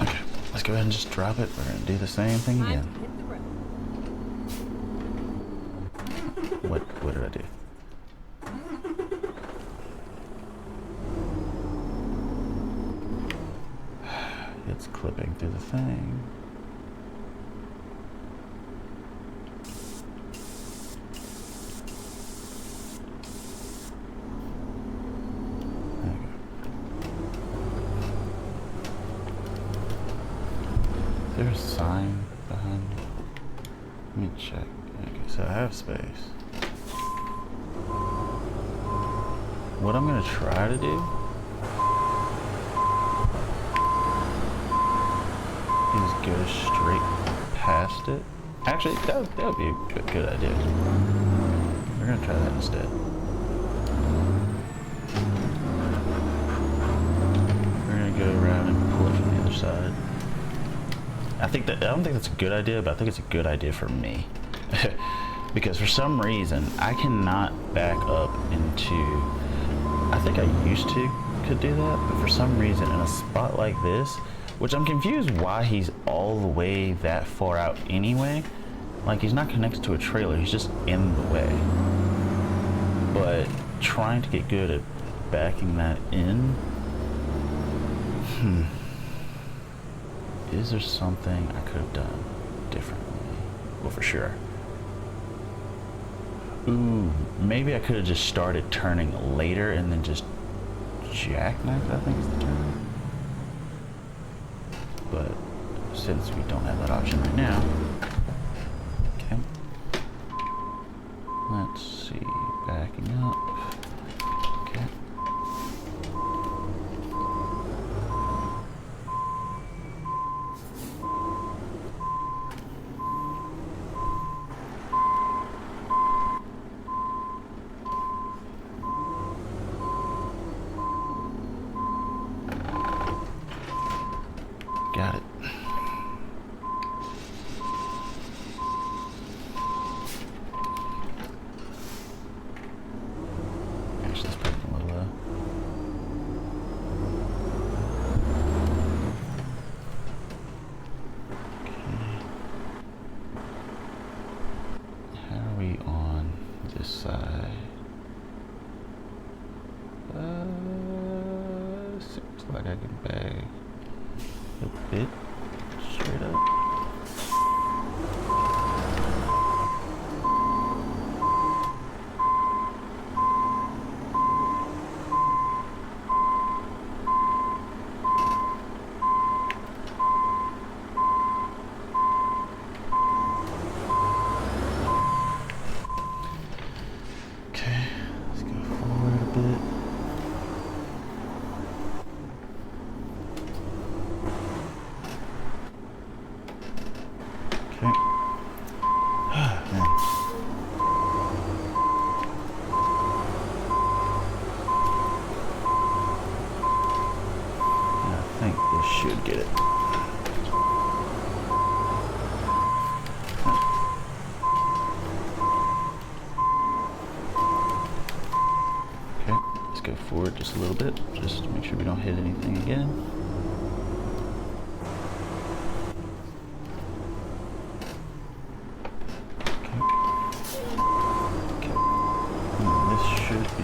Okay, let's go ahead and just drop it. We're gonna do the same thing again. Hit the road. What did I do? It's clipping through the thing. There we go. Is there a sign behind me? Let me check. Okay, so I have space. What I'm gonna try to do is go straight past it. Actually, that would be a good idea. We're gonna try that instead. We're gonna go around and pull it from the other side. I don't think that's a good idea, but I think it's a good idea for me. Because for some reason, I cannot back up into... I think I used to could do that, but for some reason in a spot like this, which I'm confused why he's all the way that far out anyway. Like, he's not connected to a trailer, he's just in the way. But trying to get good at backing that in, is there something I could have done differently? Well, for sure. Ooh, maybe I could have just started turning later and then just jackknife, I think is the term. But since we don't have that option right now, go forward just a little bit, just to make sure we don't hit anything again. Okay. And this should be.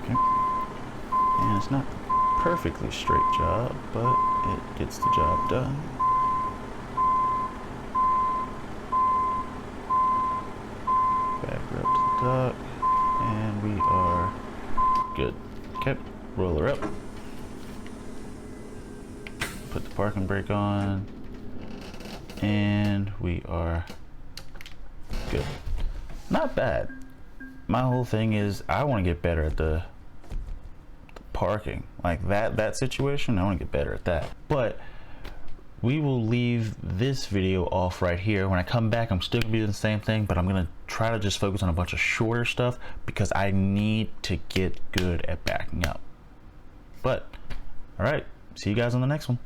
Okay. And it's not perfectly straight job, but it gets the job done. Back her up to the dock, and we are good. Okay, roll her up. Put the parking brake on, and we are good. Not bad. My whole thing is I want to get better at the parking, like that situation. I want to get better at that. But we will leave this video off right here. When I come back, I'm still gonna be doing the same thing, but I'm gonna try to just focus on a bunch of shorter stuff because I need to get good at backing up. But all right, see you guys on the next one.